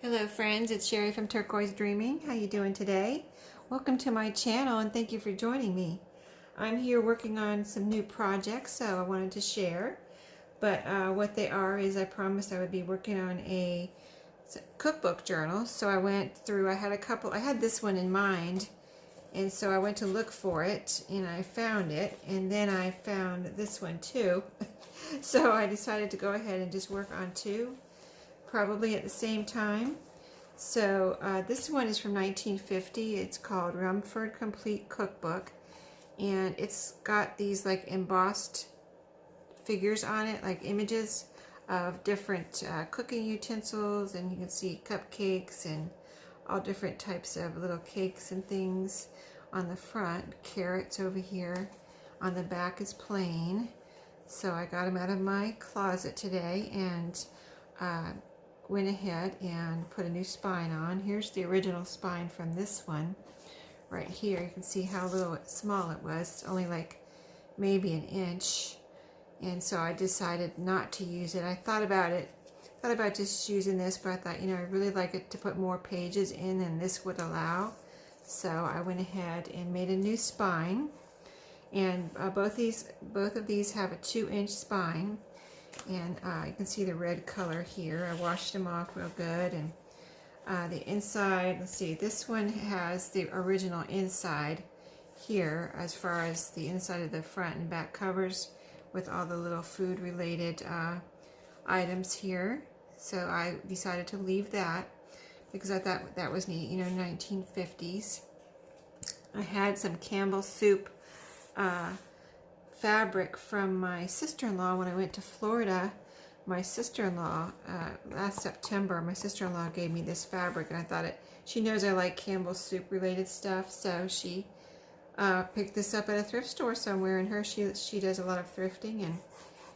Hello friends, it's Sherry from Turquoise Dreaming. How you doing today? Welcome to my channel and thank you for joining me. I'm here working on some new projects, so I wanted to share. But what they are is I promised I would be working on a cookbook journal. So I went through, I had this one in mind, and so I went to look for it and I found it, and then I found this one too. So I decided to go ahead and just work on two, probably at the same time. So this one is from 1950. It's called Rumford Complete Cookbook, and it's got these like embossed figures on it, like images of different cooking utensils, and you can see cupcakes and all different types of little cakes and things on the front. Carrots over here. On the back is plain. So I got them out of my closet today and went ahead and put a new spine on. Here's the original spine from this one right here. You can see how small it was. It's only like maybe an inch, and so I decided not to use it. I thought about just using this, but I thought, you know, I really like it to put more pages in than this would allow. So I went ahead and made a new spine, and both of these have a 2-inch spine. And you can see the red color here. I washed them off real good. And the inside, let's see, this one has the original inside here as far as the inside of the front and back covers with all the little food related items here. So I decided to leave that because I thought that was neat, you know, 1950s. I had some Campbell's soup fabric from my sister-in-law when I went to Florida. My sister-in-law, last September, my sister-in-law gave me this fabric, and I thought she knows I like Campbell's soup related stuff, so she picked this up at a thrift store somewhere, and she does a lot of thrifting, and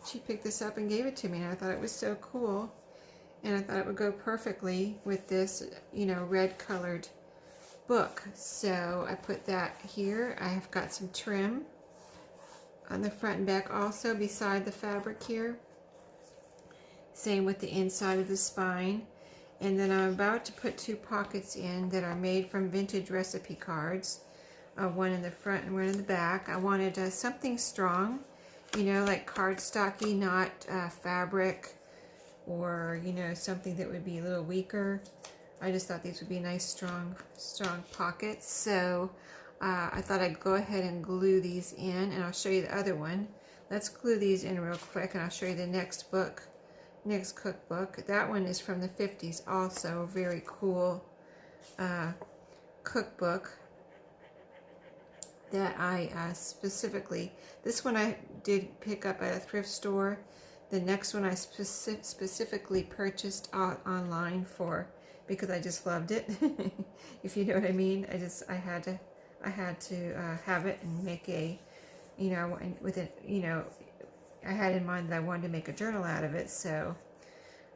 she picked this up and gave it to me, and I thought it was so cool, and I thought it would go perfectly with this, you know, red colored book. So I put that here. I have got some trim on the front and back also beside the fabric here. Same with the inside of the spine. And then I'm about to put 2 pockets in that are made from vintage recipe cards. One in the front and one in the back. I wanted something strong, you know, like cardstocky, not fabric, or, you know, something that would be a little weaker. I just thought these would be nice, strong pockets. So I thought I'd go ahead and glue these in, and I'll show you the other one. Let's glue these in real quick, and I'll show you the next cookbook. That one is from the 50s also. Very cool cookbook that I specifically, this one I did pick up at a thrift store. The next one I specifically purchased online because I just loved it. If you know what I mean. I had to have it and make a, you know, with it, you know, I had in mind that I wanted to make a journal out of it. So,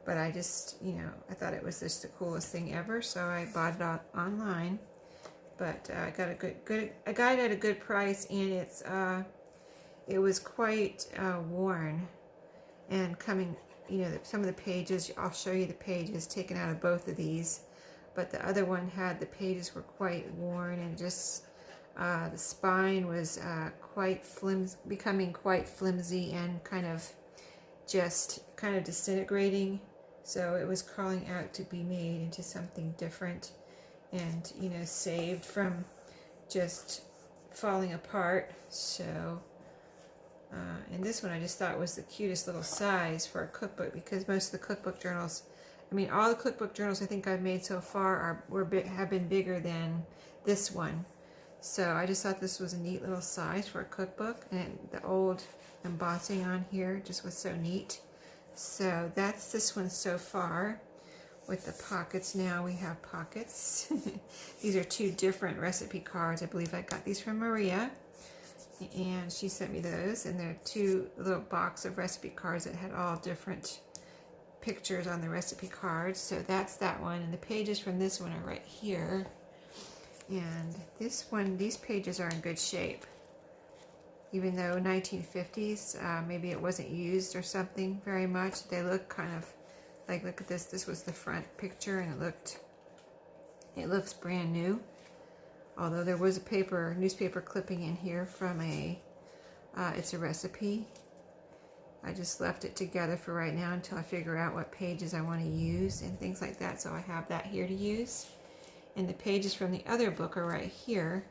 but I just, you know, I thought it was just the coolest thing ever, so I bought it online. But I got I got it at a good price, and it was quite worn and coming. You know, some of the pages, I'll show you the pages taken out of both of these, but the other one had, the pages were quite worn, and just the spine was becoming quite flimsy and kind of disintegrating. So it was calling out to be made into something different, and, you know, saved from just falling apart. So and this one I just thought was the cutest little size for a cookbook, because most of the cookbook journals, I mean, all the cookbook journals I think I've made so far have been bigger than this one. So I just thought this was a neat little size for a cookbook, and the old embossing on here just was so neat. So that's this one so far with the pockets. Now we have pockets. These are 2 different recipe cards. I believe I got these from Maria, and she sent me those, and they're 2 little box of recipe cards that had all different pictures on the recipe cards. So that's that one, and the pages from this one are right here. And this one, these pages are in good shape, even though 1950s, maybe it wasn't used or something very much. They look kind of Like, look at this. This was the front picture, and it looks brand new. Although there was a newspaper clipping in here from it's a recipe. I just left it together for right now until I figure out what pages I want to use and things like that. So I have that here to use. And the pages from the other book are right here.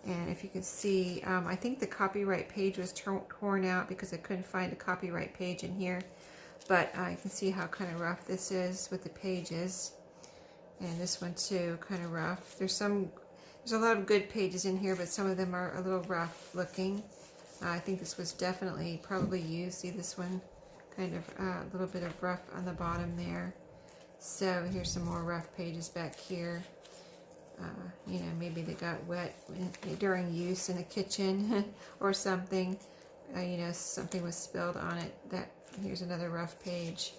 And if you can see, I think the copyright page was torn out because I couldn't find a copyright page in here. But you can see how kind of rough this is with the pages. And this one too, kind of rough. There's a lot of good pages in here, but some of them are a little rough looking. I think this was definitely probably used. See this one? Kind of a little bit of rough on the bottom there. So here's some more rough pages back here. You know, maybe they got wet during use in the kitchen or something. You know, something was spilled on it. Here's another rough page.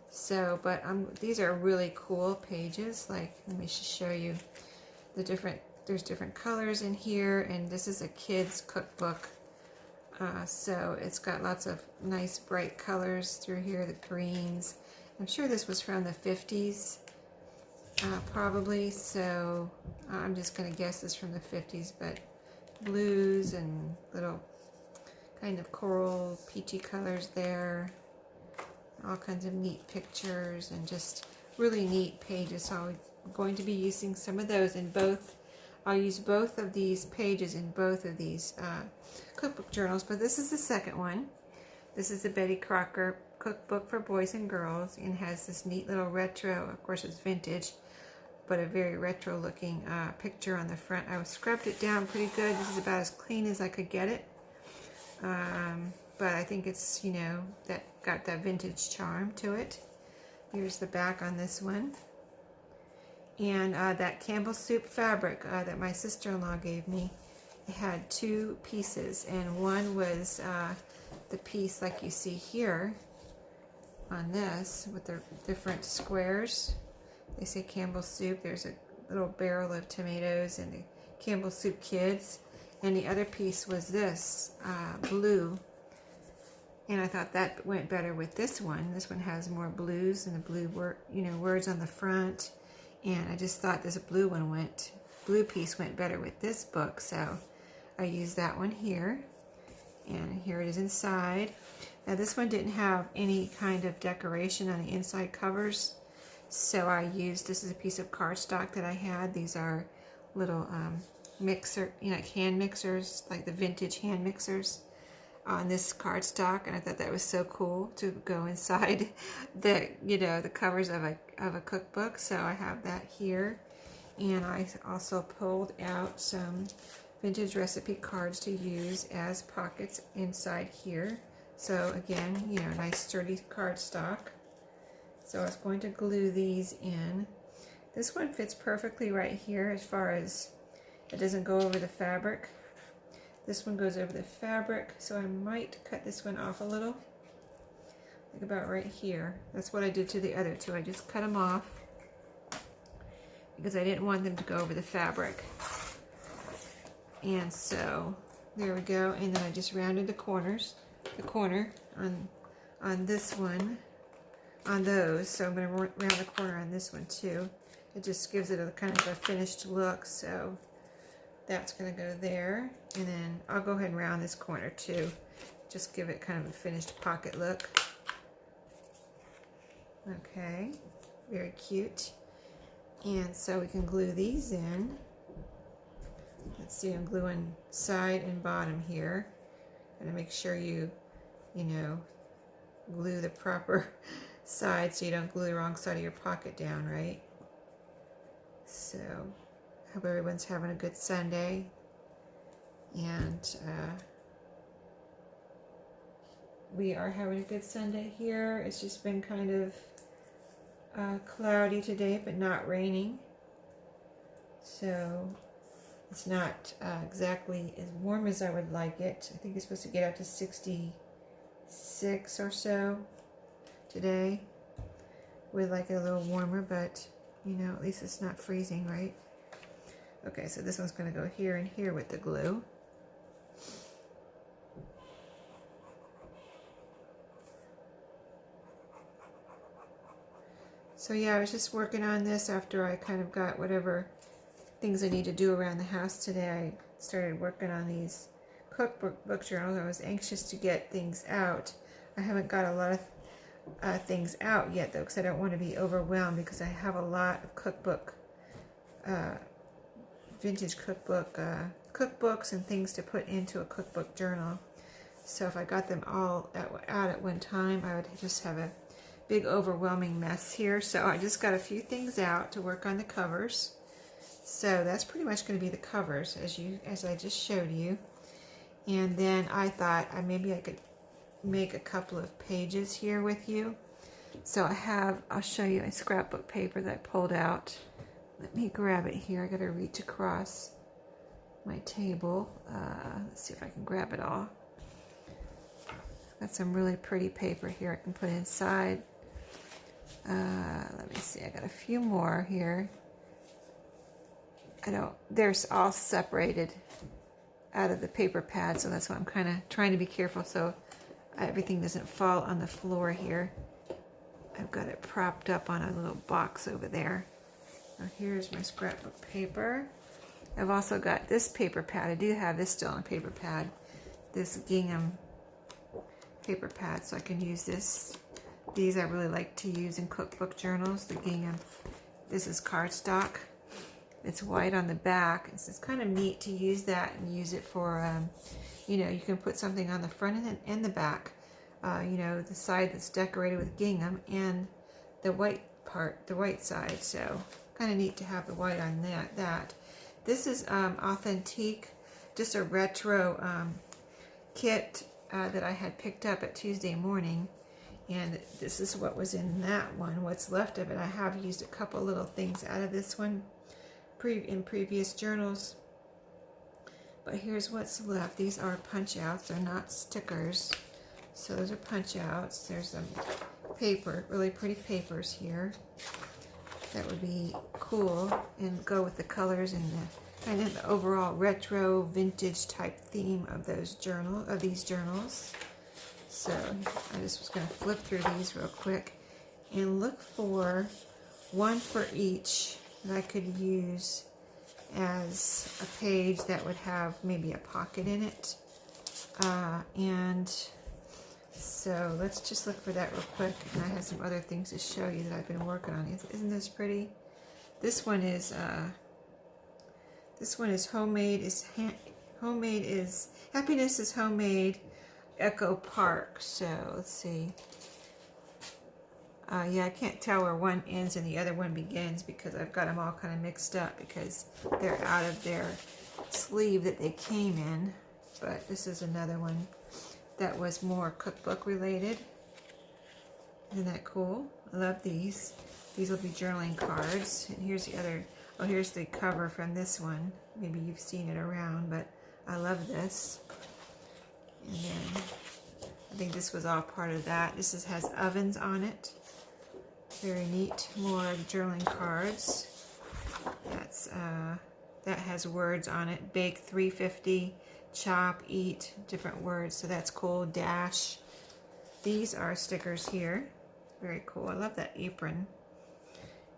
So, but these are really cool pages. Like, let me just show you the there's different colors in here, and this is a kid's cookbook. So it's got lots of nice bright colors through here, the greens. I'm sure this was from the 50s, probably, so I'm just going to guess this from the 50s, but blues and little kind of coral, peachy colors there. All kinds of neat pictures and just really neat pages. So I'm going to be using some of those in both. I'll use both of these pages in both of these cookbook journals, but this is the second one. This is the Betty Crocker Cookbook for Boys and Girls, and has this neat little retro, of course it's vintage, but a very retro looking picture on the front. I scrubbed it down pretty good. This is about as clean as I could get it. But I think it's, you know, got that vintage charm to it. Here's the back on this one. And that Campbell soup fabric that my sister-in-law gave me, it had two pieces, and one was the piece like you see here on this with the different squares. They say Campbell soup. There's a little barrel of tomatoes and the Campbell soup kids, and the other piece was this blue, and I thought that went better with this one. This one has more blues and the blue words on the front. And I just thought this blue piece went better with this book, so I used that one here. And here it is inside. Now this one didn't have any kind of decoration on the inside covers, so I used, this is a piece of cardstock that I had. These are little like hand mixers, like the vintage hand mixers on this cardstock, and I thought that was so cool to go inside the covers of a cookbook. So I have that here, and I also pulled out some vintage recipe cards to use as pockets inside here. So again, you know, nice sturdy cardstock. So I was going to glue these in. This one fits perfectly right here as far as it doesn't go over the fabric. This one goes over the fabric, so I might cut this one off a little, like about right here. That's what I did to the other two. I just cut them off because I didn't want them to go over the fabric. And so there we go. And then I just rounded the corner on this one, on those. So I'm going to round the corner on this one too. It just gives it a kind of a finished look. So that's going to go there, and then I'll go ahead and round this corner too. Just give it kind of a finished pocket look. Okay, very cute. And so we can glue these in. Let's see, I'm gluing side and bottom here. Gotta make sure you glue the proper side so you don't glue the wrong side of your pocket down, right? So hope everyone's having a good Sunday, and we are having a good Sunday here. It's just been kind of cloudy today, but not raining, so it's not exactly as warm as I would like it. I think it's supposed to get up to 66 or so today. We'd like it a little warmer, but you know, at least it's not freezing, right? Okay, so this one's going to go here and here with the glue. So yeah, I was just working on this after I kind of got whatever things I need to do around the house today. I started working on these cookbook book journals. I was anxious to get things out. I haven't got a lot of things out yet though, because I don't want to be overwhelmed, because I have a lot of cookbook, vintage cookbook, cookbooks and things to put into a cookbook journal. So if I got them all out at one time, I would just have a big overwhelming mess here. So I just got a few things out to work on the covers. So that's pretty much going to be the covers as I just showed you. And then I thought maybe I could make a couple of pages here with you. So I'll show you a scrapbook paper that I pulled out. Let me grab it here. I got to reach across my table. Let's see if I can grab it all. Got some really pretty paper here I can put inside. Let me see, I got a few more here. They're all separated out of the paper pad, so that's why I'm kind of trying to be careful so everything doesn't fall on the floor here. I've got it propped up on a little box over there. Now here's my scrapbook paper. I've also got this paper pad. I do have this still on paper pad, this gingham paper pad, so I can use this. These I really like to use in cookbook journals, the gingham. This is cardstock. It's white on the back. It's kind of neat to use that and use it for, you know, you can put something on the front and the back. You know, the side that's decorated with gingham and the white part, the white side. So kind of neat to have the white on that. This is authentique, just a retro kit that I had picked up at Tuesday morning. And this is what was in that one, what's left of it. I have used a couple little things out of this one in previous journals. But here's what's left. These are punch outs, they're not stickers. So those are punch outs. There's some paper, really pretty papers here. That would be cool and go with the colors and the kind of the overall retro vintage type theme of these journals. So I just was going to flip through these real quick and look for one for each that I could use as a page that would have maybe a pocket in it. And so let's just look for that real quick. And I have some other things to show you that I've been working on. Isn't this pretty? This one is homemade. Homemade is happiness is homemade. Echo Park. So let's see. Yeah, I can't tell where one ends and the other one begins because I've got them all kind of mixed up because they're out of their sleeve that they came in. But this is another one that was more cookbook related. Isn't that cool? I love these. These will be journaling cards. And here's the other. Oh, here's the cover from this one. Maybe you've seen it around, but I love this. And then I think this was all part of that. This has ovens on it. Very neat. More journaling cards. That has words on it. Bake 350, chop, eat, different words. So that's cool. Dash. These are stickers here. Very cool. I love that apron.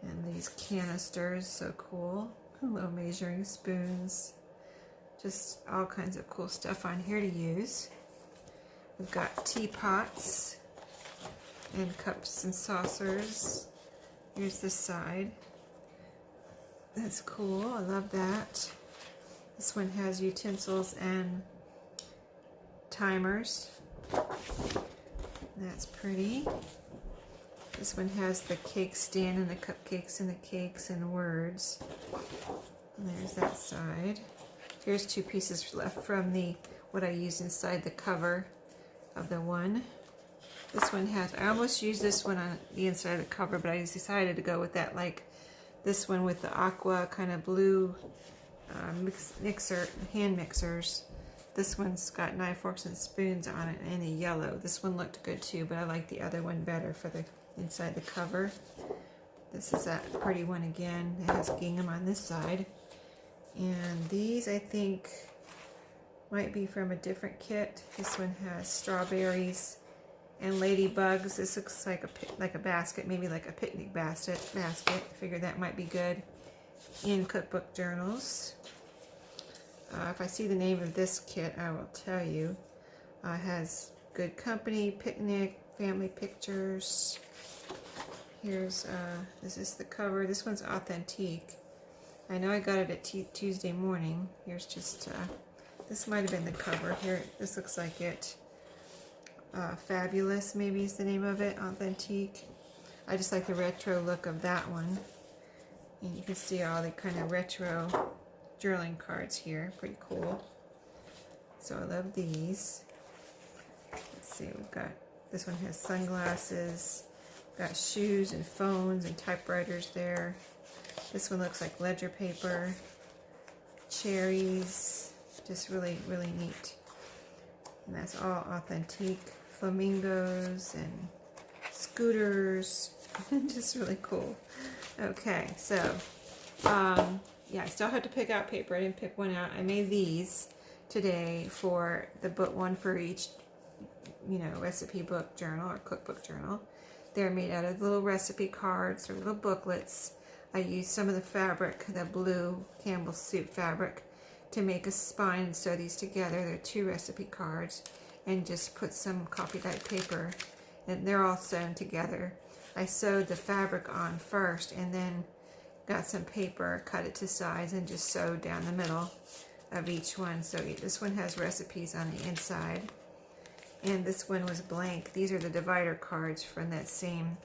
And these canisters, so cool. Little measuring spoons. Just all kinds of cool stuff on here to use. We've got teapots and cups and saucers. Here's this side. That's cool. I love that. This one has utensils and timers. That's pretty. This one has the cake stand and the cupcakes and the cakes and words. And there's that side. Here's two pieces left from what I used inside the cover of the one. This one has, I almost used this one on the inside of the cover, but I decided to go with that, like this one with the aqua kind of blue hand mixers. This one's got knife, forks, and spoons on it, and a yellow. This one looked good too, but I like the other one better for the inside the cover. This is that pretty one again. It has gingham on this side. And these, I think, might be from a different kit. This one has strawberries And ladybugs. This looks like a basket, maybe like a picnic basket. I figured that might be good in cookbook journals. If I see the name of this kit, I will tell you. It has good company, picnic, family pictures. Here's, this is the cover. This one's authentique. I know I got it at Tuesday morning. Here's just, this might have been the cover. Here, this looks like it. Fabulous, maybe is the name of it, authentique. I just like the retro look of that one. And you can see all the kind of retro journaling cards here. Pretty cool. So I love these. Let's see, we've got, this one has sunglasses, got shoes and phones and typewriters there. This one looks like ledger paper, cherries, just really, really neat. And that's all authentique. Flamingos and scooters, just really cool. Okay, so, yeah, I still have to pick out paper. I didn't pick one out. I made these today for the book, one for each, you know, recipe book journal or cookbook journal. They're made out of little recipe cards or little booklets. I used some of the fabric, the blue Campbell's soup fabric, to make a spine and sew these together. They're 2 recipe cards, and just put some coffee dyed paper, and they're all sewn together. I sewed the fabric on first, and then got some paper, cut it to size, and just sewed down the middle of each one. So this one has recipes on the inside, and this one was blank. These are the divider cards from that same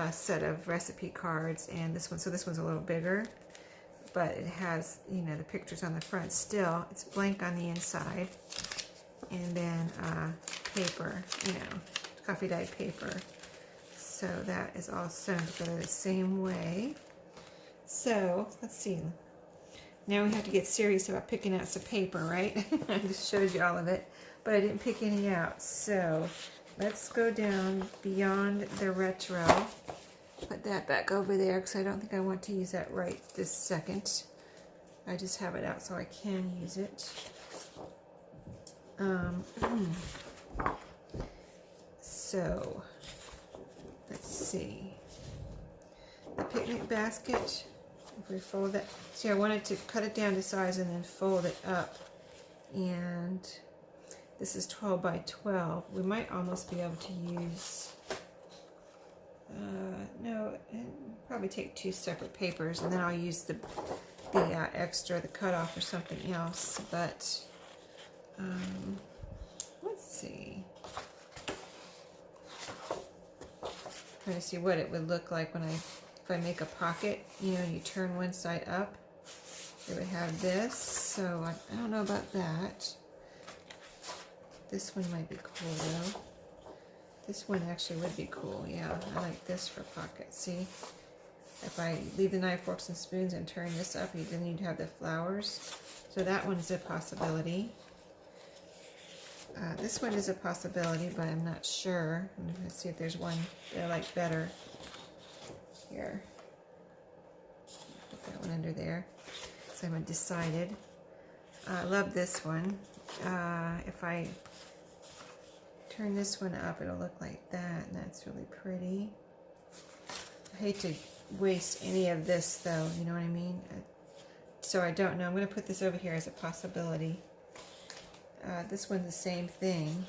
set of recipe cards, and this one, so this one's a little bigger, but it has, you know, the pictures on the front still. It's blank on the inside, and then paper, you know, coffee dyed paper. So that is all sewn together the same way. So let's see. Now we have to get serious about picking out some paper, right? I just showed you all of it, but I didn't pick any out. So let's go down beyond the retro. Put that back over there because I don't think I want to use that right this second. I just have it out so I can use it. So let's see. The picnic basket. If we fold that, see, I wanted to cut it down to size and then fold it up. And this is 12 by 12. We might almost be able to use, no, probably take 2 separate papers, and then I'll use the extra, the cutoff, or something else. But let's see. Trying to see what it would look like when if I make a pocket, you know, you turn one side up, it would have this. So I don't know about that. This one might be cool though. This one actually would be cool, yeah. I like this for pockets. See, if I leave the knife, forks, and spoons and turn this up, then you'd have the flowers. So that one's a possibility. This one is a possibility, but I'm not sure. I'm going to see if there's one that I like better. Here. Put that one under there. So I'm undecided. I love this one. If I turn this one up, it'll look like that, and that's really pretty. I hate to waste any of this, though, you know what I mean? So I don't know. I'm going to put this over here as a possibility. This one's the same thing.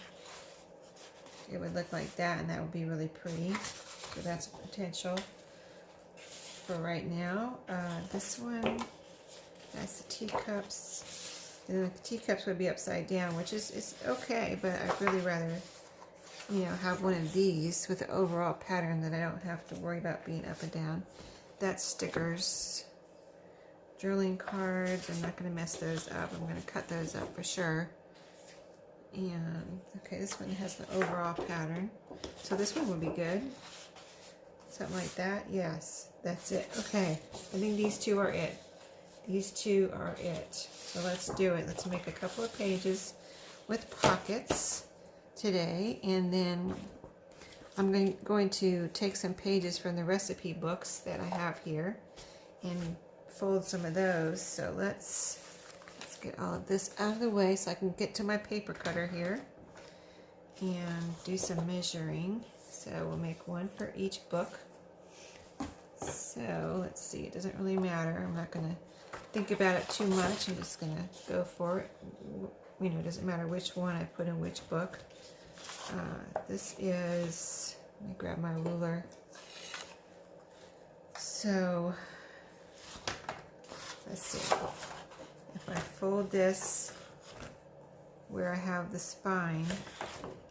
It would look like that, and that would be really pretty. So that's a potential for right now. This one has the teacups. And the teacups would be upside down, which is okay, but I'd really rather, you know, have one of these with the overall pattern that I don't have to worry about being up and down. That's stickers. Journaling cards. I'm not going to mess those up. I'm going to cut those up for sure. And okay, this one has the overall pattern, so this one would be good. Something like that. Yes, that's it. Okay, I think these 2 are it. These 2 are it. So let's do it. Let's make a couple of pages with pockets today, and then I'm going to take some pages from the recipe books that I have here and fold some of those. So let's get all of this out of the way so I can get to my paper cutter here. and do some measuring. So we'll make one for each book. So let's see, it doesn't really matter. I'm not going to think about it too much. I'm just going to go for it. You know, it doesn't matter which one I put in which book. This is, let me grab my ruler. So let's see, if I fold this where I have the spine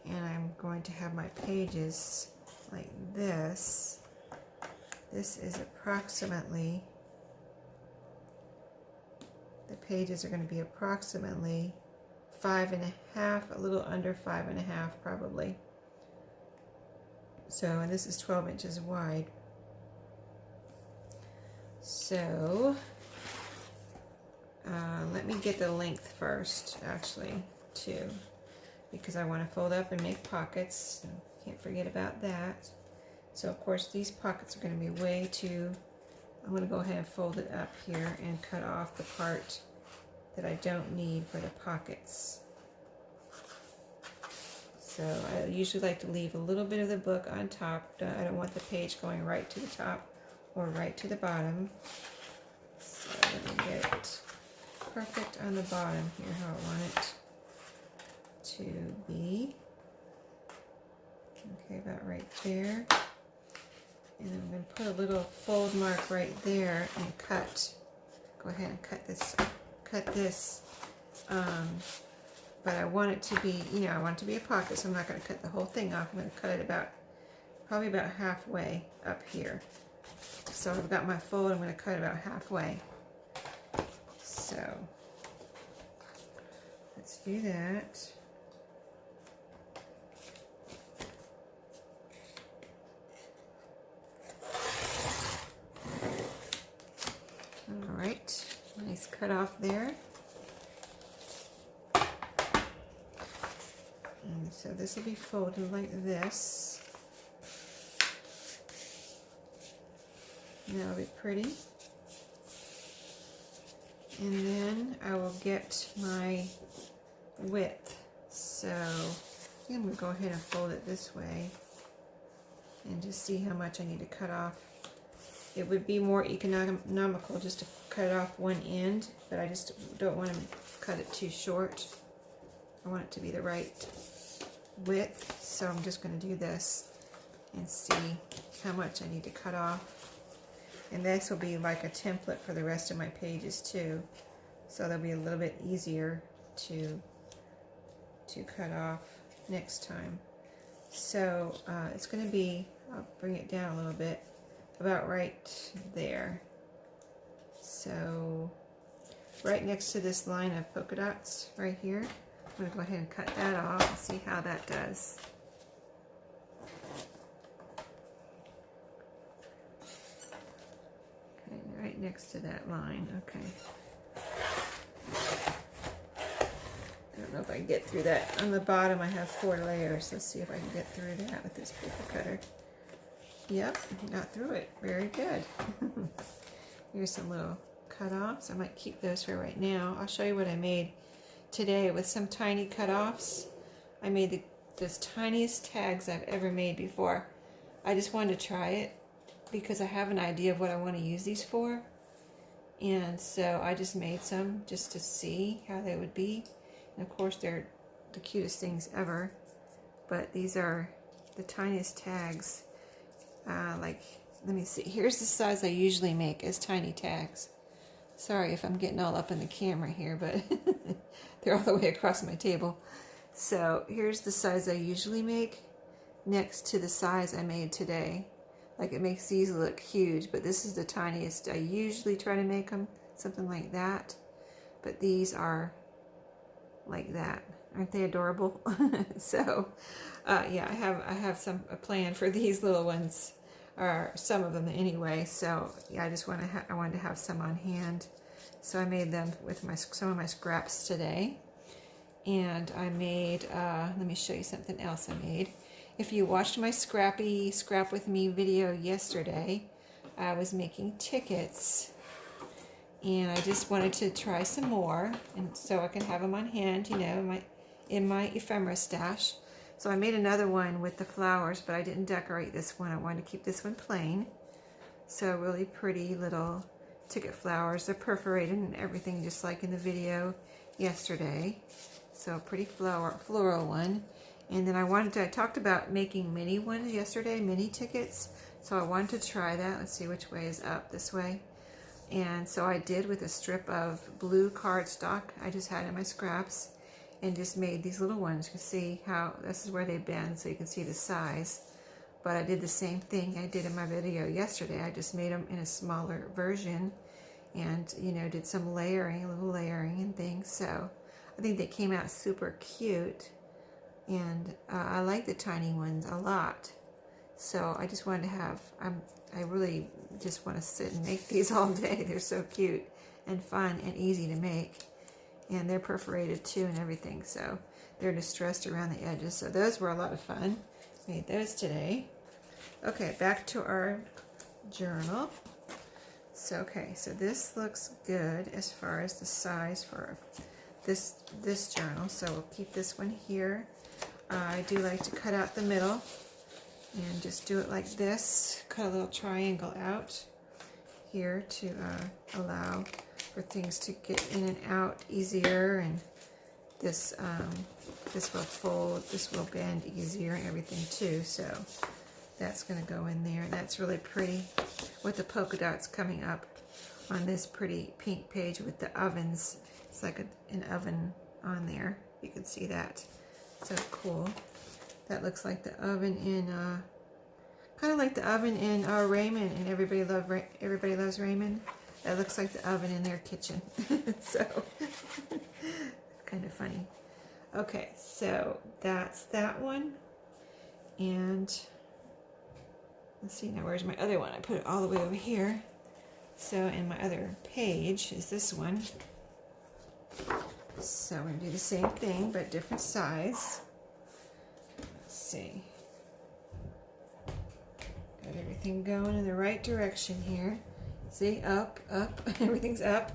and I'm going to have my pages like this, this is approximately, the pages are going to be approximately 5.5, a little under 5.5 probably. So, and this is 12 inches wide. So, let me get the length first, actually, too, because I want to fold up and make pockets. So can't forget about that. So, of course, these pockets are going to be way too, I'm going to go ahead and fold it up here and cut off the part that I don't need for the pockets. So I usually like to leave a little bit of the book on top. I don't want the page going right to the top or right to the bottom. So let me get it perfect on the bottom here, how I want it to be. Okay, about right there. And I'm going to put a little fold mark right there and cut. Go ahead and cut this. But I want it to be, you know, I want it to be a pocket, so I'm not going to cut the whole thing off. I'm going to cut it about, probably about halfway up here. So I've got my fold, I'm going to cut about halfway. So let's do that. All right, nice cut off there. And so this will be folded like this. And that'll be pretty. And then I will get my width. So I'm going to go ahead and fold it this way and just see how much I need to cut off. It would be more economical just to cut off one end, but I just don't want to cut it too short. I want it to be the right width, so I'm just going to do this and see how much I need to cut off. And this will be like a template for the rest of my pages too, so they'll be a little bit easier to cut off next time. So it's going to be, I'll bring it down a little bit, about right there. So right next to this line of polka dots right here, I'm going to go ahead and cut that off and see how that does. Okay, right next to that line. Okay. I don't know if I can get through that. On the bottom I have 4 layers. Let's see if I can get through that with this paper cutter. Yep, got through it. Very good. Here's some little cut-offs. I might keep those for right now. I'll show you what I made today with some tiny cut-offs. I made the tiniest tags I've ever made before. I just wanted to try it because I have an idea of what I want to use these for. And so I just made some just to see how they would be. And of course they're the cutest things ever. But these are the tiniest tags. Like, let me see. Here's the size I usually make as tiny tags. Sorry if I'm getting all up in the camera here, but they're all the way across my table. So here's the size I usually make next to the size I made today. Like, it makes these look huge, but this is the tiniest I usually try to make them, something like that. But these are like that. Aren't they adorable? So yeah, I have a plan for these little ones, or some of them anyway. So yeah, I wanted to have some on hand. So I made them with some of my scraps today. And I made, let me show you something else I made. If you watched my Scrap With Me video yesterday, I was making tickets. And I just wanted to try some more, and so I can have them on hand, you know, in my ephemera stash. So I made another one with the flowers, but I didn't decorate this one. I wanted to keep this one plain. So really pretty little ticket flowers. They're perforated and everything, just like in the video yesterday. So a pretty floral one. And then I talked about making mini ones yesterday, mini tickets. So I wanted to try that. Let's see which way is up, this way. And so I did with a strip of blue cardstock I just had in my scraps, and just made these little ones. You can see how, this is where they bend, so you can see the size. But I did the same thing I did in my video yesterday. I just made them in a smaller version, and you know, did some layering, a little layering and things. So I think they came out super cute, and I like the tiny ones a lot. So I just wanted to have, I really just want to sit and make these all day. They're so cute and fun and easy to make. And they're perforated too and everything. So they're distressed around the edges. So those were a lot of fun. Made those today. Okay, back to our journal. So, okay, so this looks good as far as the size for this journal. So we'll keep this one here. I do like to cut out the middle and just do it like this. Cut a little triangle out here to allow for things to get in and out easier, and this will fold, this will bend easier and everything too. So that's going to go in there, and that's really pretty with the polka dots coming up on this pretty pink page with the ovens. It's like an oven on there. You can see that. So cool. That looks like the oven in, kind of like the oven in Raymond and Everybody Loves Raymond. That looks like the oven in their kitchen. So, kind of funny. Okay, so that's that one. And let's see, now where's my other one? I put it all the way over here. So, in my other page is this one. So, we're going to do the same thing, but different size. Let's see. Got everything going in the right direction here. See, up, everything's up.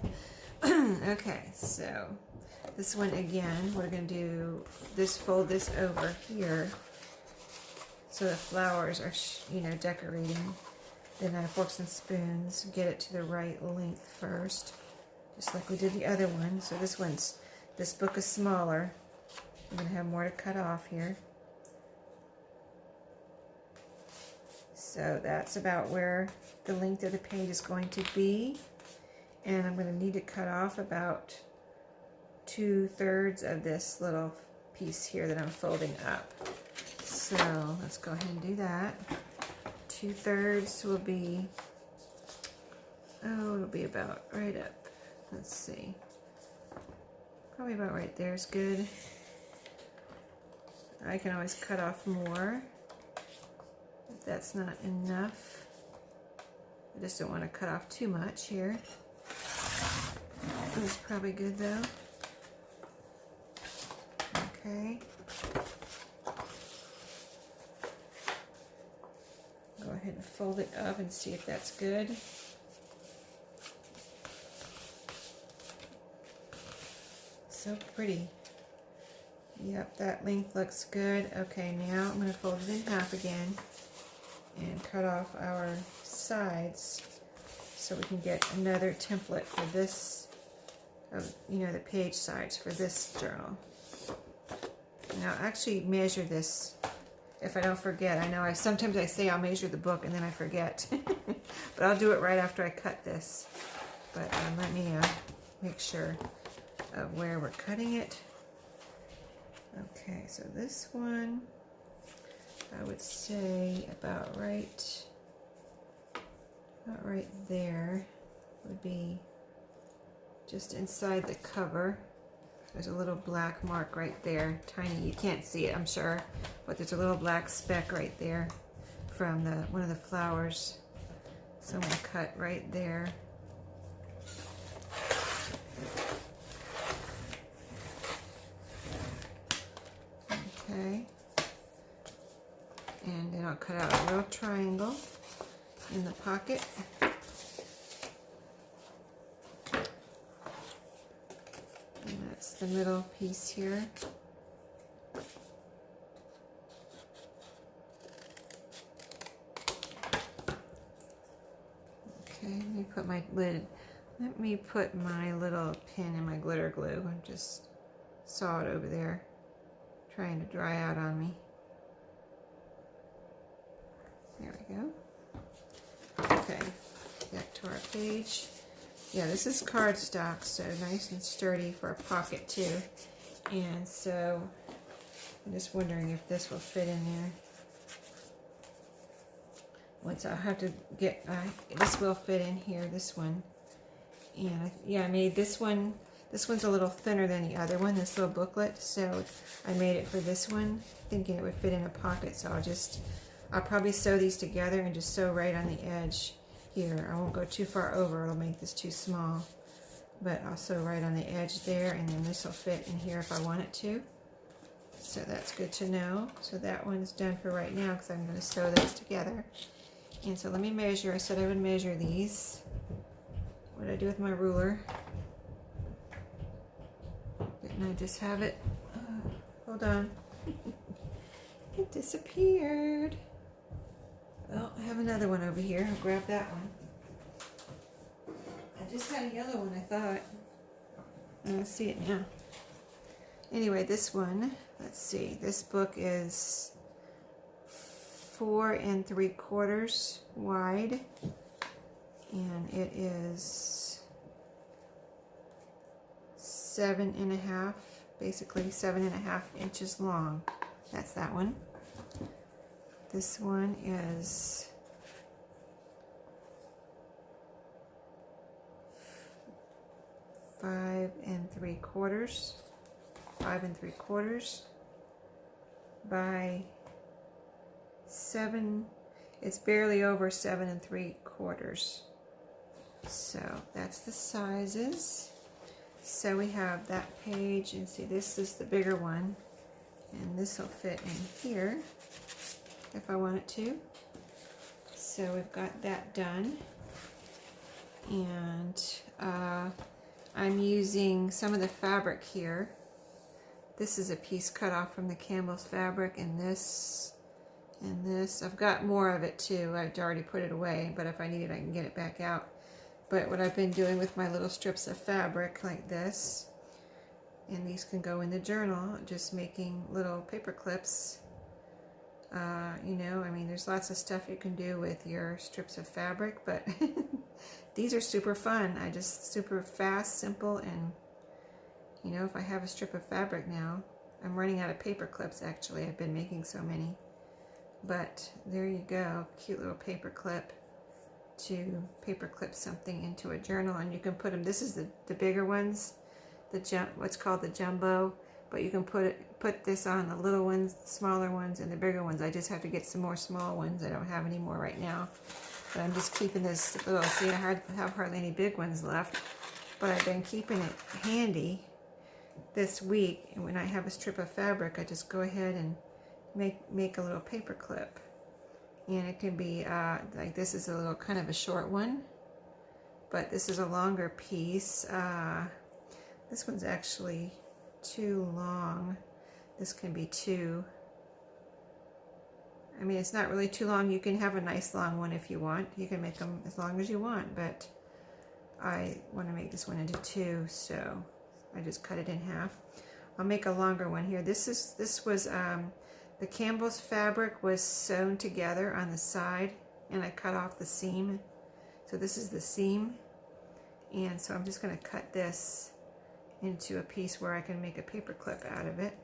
Okay, so this one again, we're going to do this, fold this over here so the flowers are, you know, decorating. Then I have forks and spoons, get it to the right length first, just like we did the other one. So this book is smaller. I'm going to have more to cut off here. So that's about where the length of the page is going to be. And I'm going to need to cut off about 2/3 of this little piece here that I'm folding up. So let's go ahead and do that. 2/3 will be, it'll be about right up. Let's see. Probably about right there is good. I can always cut off more if that's not enough. I just don't want to cut off too much here. That's probably good though. Okay. Go ahead and fold it up and see if that's good. So pretty. Yep, that length looks good. Okay, now I'm going to fold it in half again and cut off our sides so we can get another template for this, you know, the page sides for this journal. Now actually measure this if I don't forget. I know sometimes I say I'll measure the book and then I forget. But I'll do it right after I cut this. But let me make sure of where we're cutting it. Okay, so this one, I would say about right there would be just inside the cover. There's a little black mark right there, tiny. You can't see it, I'm sure, but there's a little black speck right there from one of the flowers. So I'm going to cut right there. Okay, and then I'll cut out a little triangle in the pocket. And that's the middle piece here. lid. Let me put my little pin in my glitter glue. I just saw it over there trying to dry out on me. There we go. Okay, back to our page. Yeah, this is cardstock, so nice and sturdy for a pocket too. And so I'm just wondering if this will fit in there. Once I'll have to get, this will fit in here, this one. And yeah, I made this one. This one's a little thinner than the other one, this little booklet. So I made it for this one, thinking it would fit in a pocket. So I'll probably sew these together and just sew right on the edge here. I won't go too far over, it'll make this too small. But I'll sew right on the edge there, and then this will fit in here if I want it to. So that's good to know. So that one's done for right now because I'm going to sew those together. And so let me measure. I said I would measure these. What did I do with my ruler? Didn't I just have it? Hold on. It disappeared. Well, I have another one over here. I'll grab that one. I just had a yellow one, I thought. I don't see it now. Anyway, this one, let's see. This book is 4 3/4 wide, and it is 7.5, basically 7.5 inches long. That's that one. This one is 5 3/4 by 7. It's barely over 7 3/4. So that's the sizes. So we have that page, and see, this is the bigger one, and this will fit in here if I want it to. So we've got that done, and I'm using some of the fabric here. This is a piece cut off from the Campbell's fabric, and this and this. I've got more of it too. I've already put it away, but if I need it, I can get it back out. But what I've been doing with my little strips of fabric like this, and these can go in the journal, just making little paper clips. You know, I mean, there's lots of stuff you can do with your strips of fabric, but these are super fun. Super fast, simple, and you know, if I have a strip of fabric now, I'm running out of paper clips actually. I've been making so many. But there you go, cute little paper clip to paper clip something into a journal, and you can put them, this is the bigger ones, what's called the jumbo, but you can put this on the little ones, the smaller ones, and the bigger ones. I just have to get some more small ones. I don't have any more right now, but I'm just keeping this little, see, I have hardly any big ones left, but I've been keeping it handy this week, and when I have a strip of fabric, I just go ahead and make a little paper clip. And it can be like, this is a little kind of a short one, but this is a longer piece. This one's actually too long. This can be too, I mean, it's not really too long. You can have a nice long one if you want. You can make them as long as you want, but I want to make this one into 2, so I just cut it in half. I'll make a longer one here. This was the Campbell's fabric was sewn together on the side, and I cut off the seam. So this is the seam, and so I'm just going to cut this into a piece where I can make a paper clip out of it.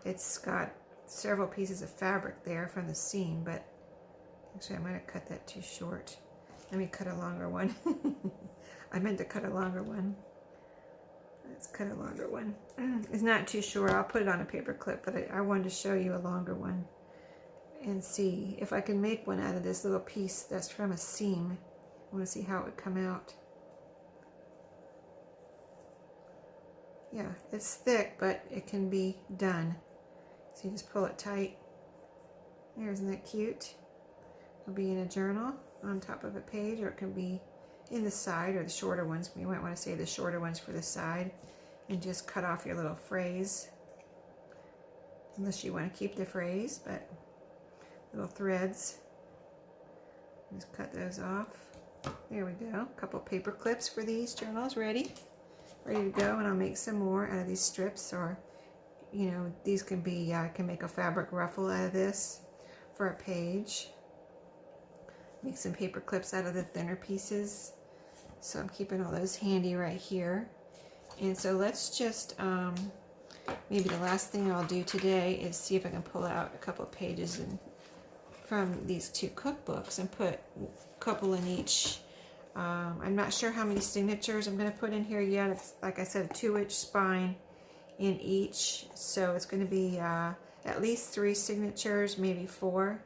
It's got several pieces of fabric there from the seam, but actually I might have cut that too short. Let me cut a longer one. I meant to cut a longer one. Let's cut a longer one. It's not too short. I'll put it on a paper clip, but I wanted to show you a longer one and see if I can make one out of this little piece that's from a seam. I want to see how it would come out. Yeah, it's thick, but it can be done. So you just pull it tight. There, isn't that cute? It'll be in a journal on top of a page, or it can be in the side, or the shorter ones. You might want to save the shorter ones for the side and just cut off your little phrase, unless you want to keep the phrase, but little threads, just cut those off. There we go. A couple paper clips for these journals ready to go. And I'll make some more out of these strips, or you know, these can be, I can make a fabric ruffle out of this for a page. Make some paper clips out of the thinner pieces. So I'm keeping all those handy right here. And so let's just, maybe the last thing I'll do today is see if I can pull out a couple of pages from these two cookbooks and put a couple in each. I'm not sure how many signatures I'm going to put in here yet. It's, like I said, a 2-inch spine in each. So it's going to be at least 3 signatures, maybe 4.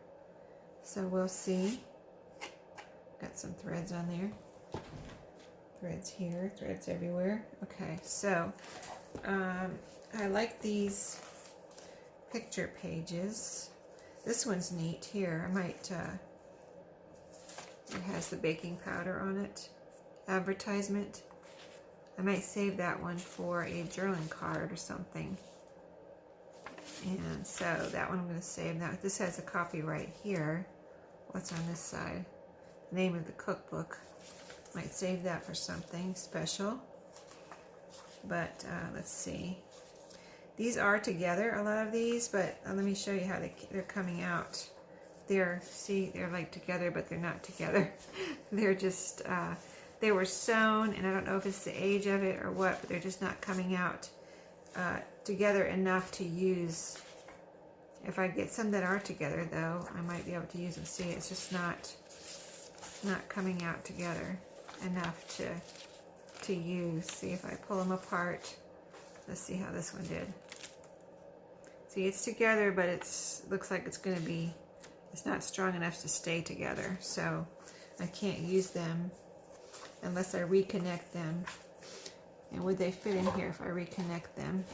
So we'll see. Got some threads on there. Threads here, threads everywhere. Okay, so I like these picture pages. This one's neat here. I might, it has the baking powder on it, advertisement. I might save that one for a journaling card or something. And so that one I'm going to save. Now this has a copyright here. What's on this side? The name of the cookbook. Might save that for something special. But let's see. These are together, a lot of these, but let me show you how they're coming out. See, they're like together, but they're not together. They're just, they were sewn, and I don't know if it's the age of it or what, but they're just not coming out together enough to use. If I get some that are together, though, I might be able to use them. See, it's just not coming out together enough to use. See, if I pull them apart, let's see how this one did. See, it's together, but looks like it's going to be, it's not strong enough to stay together. So I can't use them unless I reconnect them. And would they fit in here if I reconnect them?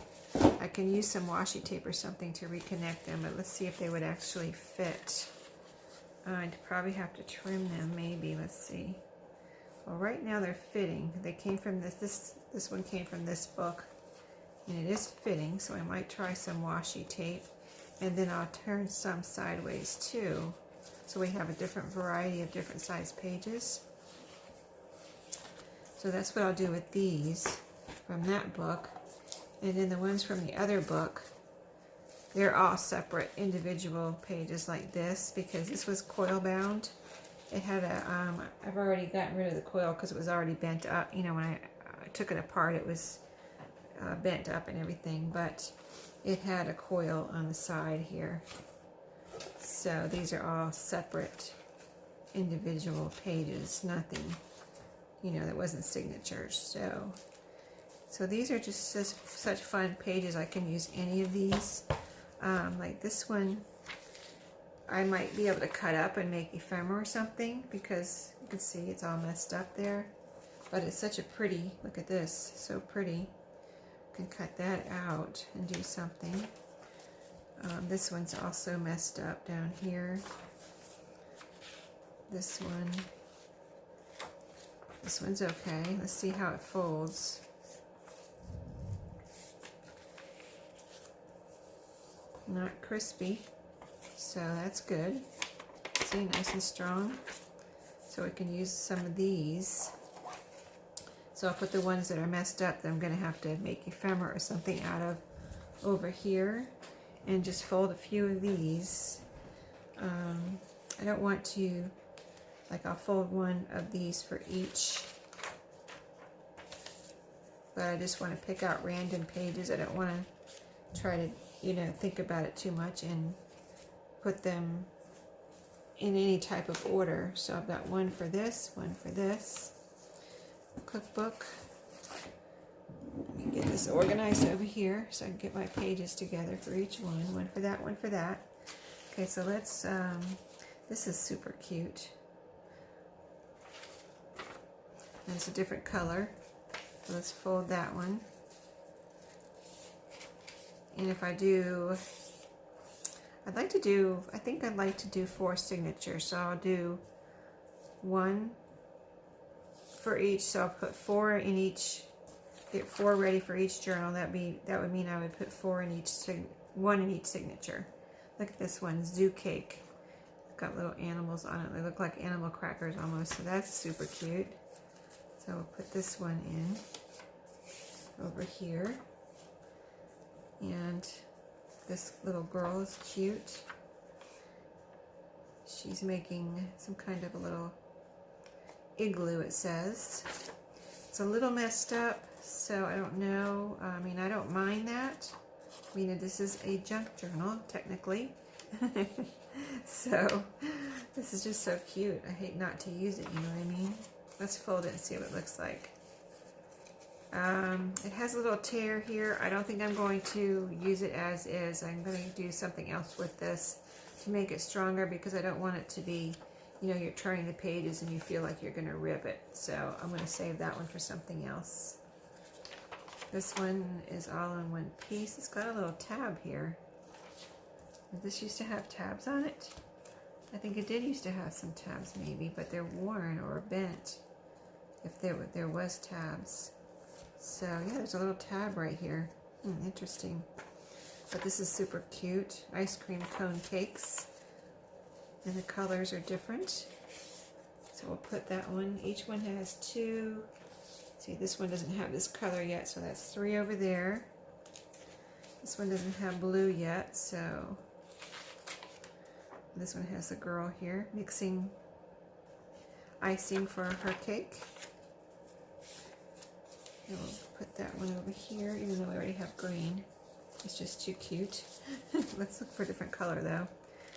I can use some washi tape or something to reconnect them, but let's see if they would actually fit. I'd probably have to trim them, maybe. Let's see. Well, right now they're fitting. They came from this one came from this book, and it is fitting, so I might try some washi tape, and then I'll turn some sideways too, so we have a different variety of different size pages. So that's what I'll do with these from that book. And then the ones from the other book, they're all separate individual pages like this, because this was coil bound. It had a, I've already gotten rid of the coil because it was already bent up. You know, when I took it apart, it was bent up and everything, but it had a coil on the side here. So these are all separate individual pages, nothing, you know, that wasn't signatures. So these are just such fun pages. I can use any of these. Like this one, I might be able to cut up and make ephemera or something, because you can see it's all messed up there. But it's such a pretty, look at this, so pretty. Can cut that out and do something. This one's also messed up down here. This one's okay. Let's see how it folds. Not crispy, so that's good. See, nice and strong. So we can use some of these. So I'll put the ones that are messed up that I'm going to have to make ephemera or something out of over here, and just fold a few of these. I don't want to, like, I'll fold one of these for each, but I just want to pick out random pages. I don't want to try to, you know, think about it too much and put them in any type of order. So I've got one for this, cookbook. Let me get this organized over here so I can get my pages together for each one. One for that, one for that. Okay, so let's, this is super cute. And it's a different color. So let's fold that one. And if I do, I think I'd like to do 4 signatures. So I'll do one for each. So I'll put 4 in each, get 4 ready for each journal. That would mean I would put 4 in each, one in each signature. Look at this one, Zoo Cake. The got little animals on it. They look like animal crackers almost, so that's super cute. So we'll put this one in over here. And this little girl is cute. She's making some kind of a little igloo, it says. It's a little messed up, so I don't know. I mean, I don't mind that. I mean, this is a junk journal, technically. So, this is just so cute. I hate not to use it, you know what I mean? Let's fold it and see what it looks like. It has a little tear here. I don't think I'm going to use it as is. I'm going to do something else with this to make it stronger because I don't want it to be, you know, you're turning the pages and you feel like you're going to rip it. So I'm going to save that one for something else. This one is all in one piece. It's got a little tab here. This used to have tabs on it. I think it did used to have some tabs maybe, but they're worn or bent if there was tabs. So yeah, there's a little tab right here. Interesting. But this is super cute. Ice cream cone cakes. And the colors are different. So we'll put that one. Each one has two. See, this one doesn't have this color yet, so that's 3 over there. This one doesn't have blue yet, so this one has a girl here mixing icing for her cake. And we'll put that one over here, even though we already have green. It's just too cute. Let's look for a different color though,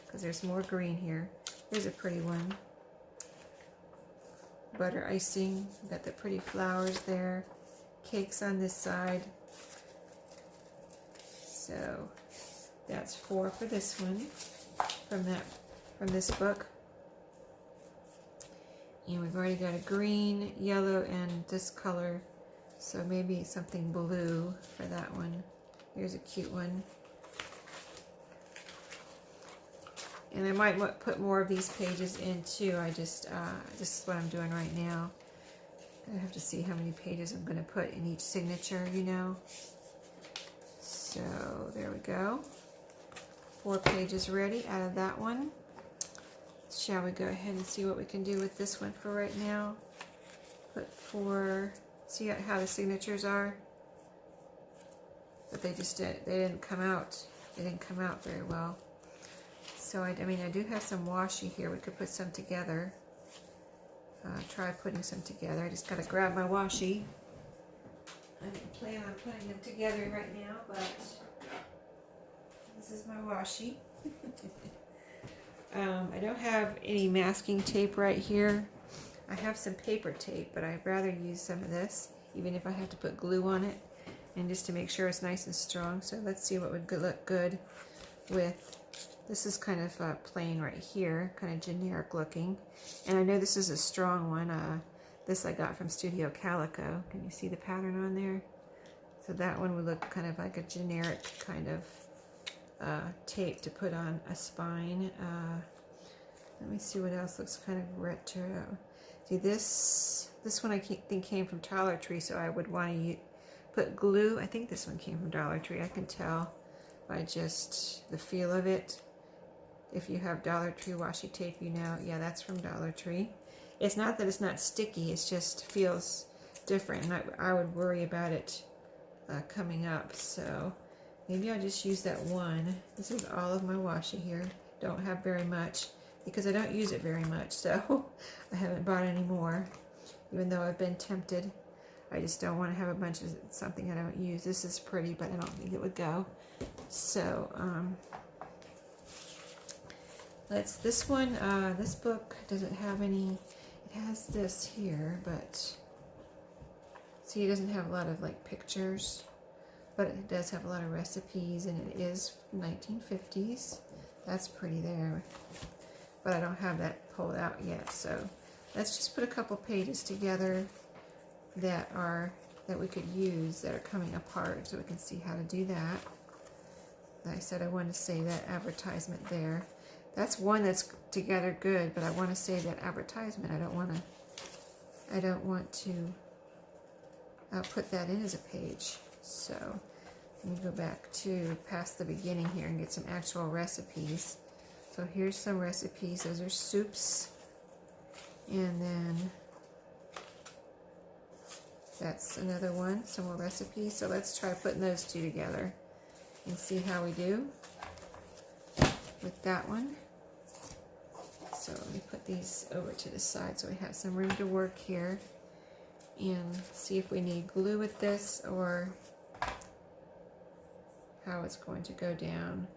because there's more green here. Here's a pretty one. Butter icing, got the pretty flowers there. Cakes on this side. So that's 4 for this one from this book. And we've already got a green, yellow, and this color. So maybe something blue for that one. Here's a cute one. And I might put more of these pages in too. This is what I'm doing right now. I have to see how many pages I'm going to put in each signature, you know. So there we go. 4 pages ready out of that one. Shall we go ahead and see what we can do with this one for right now? Put 4. See how the signatures are? But they didn't come out. They didn't come out very well. So I mean, I do have some washi here. We could put some together. Try putting some together. I just got to grab my washi. I didn't plan on putting them together right now, but this is my washi. I don't have any masking tape right here. I have some paper tape, but I'd rather use some of this, even if I have to put glue on it, and just to make sure it's nice and strong. So let's see what would look good with. This is kind of plain right here, kind of generic looking. And I know this is a strong one. This I got from Studio Calico. Can you see the pattern on there? So that one would look kind of like a generic kind of tape to put on a spine. Let me see what else looks kind of retro. See, this one I think came from Dollar Tree, so I would want to put glue. I think this one came from Dollar Tree. I can tell by just the feel of it. If you have Dollar Tree washi tape, you know, yeah, that's from Dollar Tree. It's not that it's not sticky, it just feels different, and I would worry about it coming up. So maybe I'll just use that one. This is all of my washi here. Don't have very much because I don't use it very much, so I haven't bought any more, even though I've been tempted. I just don't want to have a bunch of something I don't use. This is pretty, but I don't think it would go. So this one, this book doesn't have any. It has this here, but see, it doesn't have a lot of like pictures, but it does have a lot of recipes, and it is 1950s. That's pretty there, but I don't have that pulled out yet. So let's just put a couple pages together that we could use that are coming apart, so we can see how to do that. Like I said, I wanted to save that advertisement there. That's one that's together good, but I want to save that advertisement. I don't want to put that in as a page. So let me go back to past the beginning here and get some actual recipes So here's some recipes. Those are soups. And then that's another one, some more recipes. So let's try putting those two together and see how we do with that one. So let me put these over to the side so we have some room to work here, and see if we need glue with this or how it's going to go down.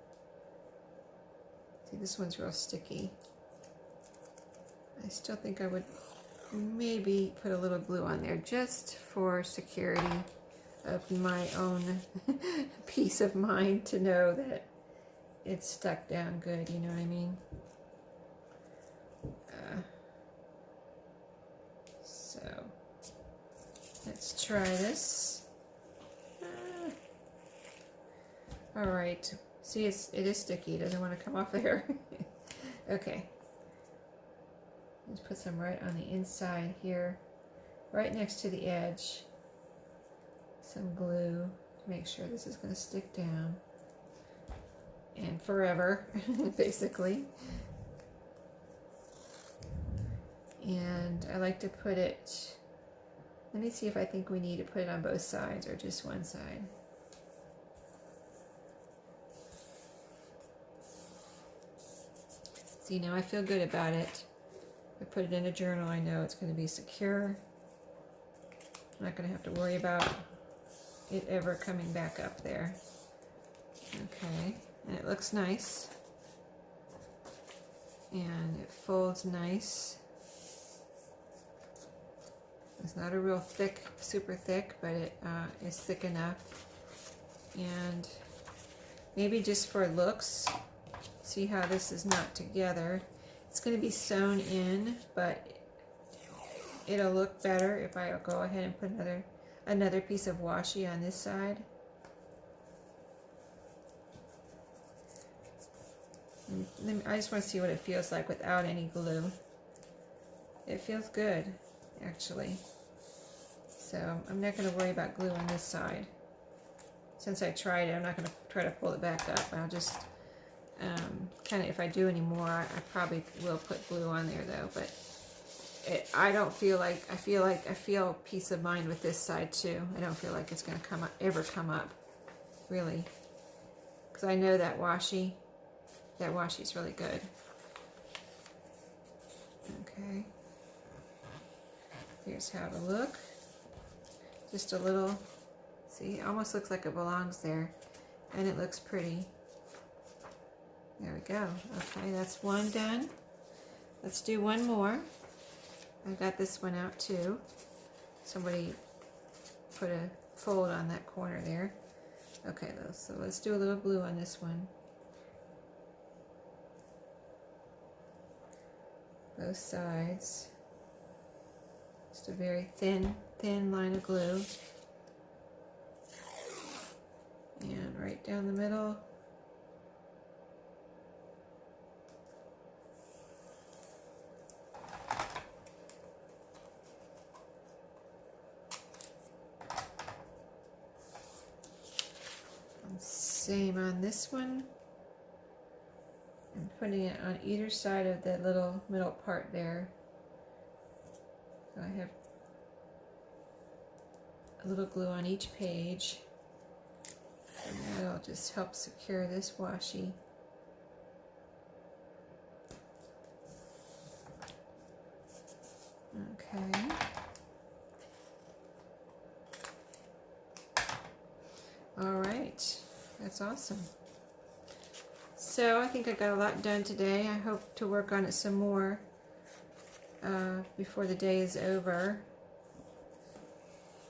See, this one's real sticky. I still think I would maybe put a little glue on there just for security of my own peace of mind to know that it's stuck down good, you know what I mean? So let's try this. All right, see, it is sticky. It doesn't want to come off there. Okay, let's put some right on the inside here, right next to the edge. Some glue to make sure this is going to stick down and forever, basically. And I like to put it, let me see if I think we need to put it on both sides or just one side. See, now I feel good about it. I put it in a journal, I know it's going to be secure. I'm not going to have to worry about it ever coming back up there. Okay, and it looks nice. And it folds nice. It's not a real thick, super thick, but it is thick enough. And maybe just for looks, see how this is not together. It's going to be sewn in, but it'll look better if I go ahead and put another piece of washi on this side. I just want to see what it feels like without any glue. It feels good, actually. So I'm not going to worry about glue on this side. Since I tried it, I'm not going to try to pull it back up. I'll just kind of, if I do any more, I probably will put glue on there though. But I don't feel like, I feel peace of mind with this side too. I don't feel like it's going to ever come up, really. Because I know that washi is really good. Okay. Here's how it'll look. Just a little, see, it almost looks like it belongs there. And it looks pretty. There we go. Okay, that's one done. Let's do one more. I got this one out too. Somebody put a fold on that corner there. Okay, so let's do a little glue on this one. Both sides. Just a very thin line of glue. And right down the middle. And same on this one. I'm putting it on either side of the little middle part there. So I have a little glue on each page, and that'll just help secure this washi. Okay. All right, that's awesome. So I think I got a lot done today. I hope to work on it some more before the day is over.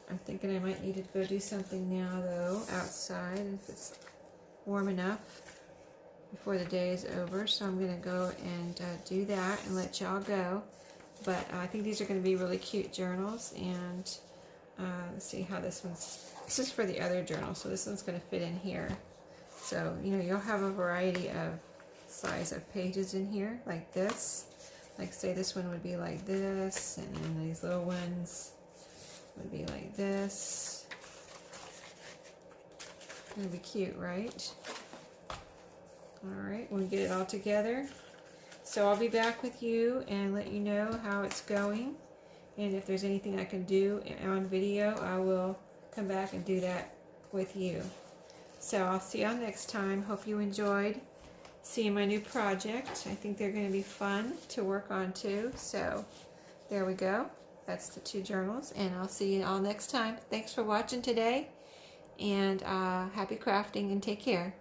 I'm thinking I might need to go do something now though, outside, if it's warm enough before the day is over. So I'm going to go and do that and let y'all go. But I think these are going to be really cute journals. And let's see how this is for the other journal. So this one's going to fit in here. So, you know, you'll have a variety of size of pages in here, like this. Like, say this one would be like this, and then these little ones would be like this. It's gonna be cute, right? Alright, we'll get it all together. So I'll be back with you and let you know how it's going. And if there's anything I can do on video, I will come back and do that with you. So I'll see y'all next time. Hope you enjoyed seeing my new project. I think they're going to be fun to work on too. So there we go. That's the 2 journals, and I'll see you all next time. Thanks for watching today, and happy crafting, and take care.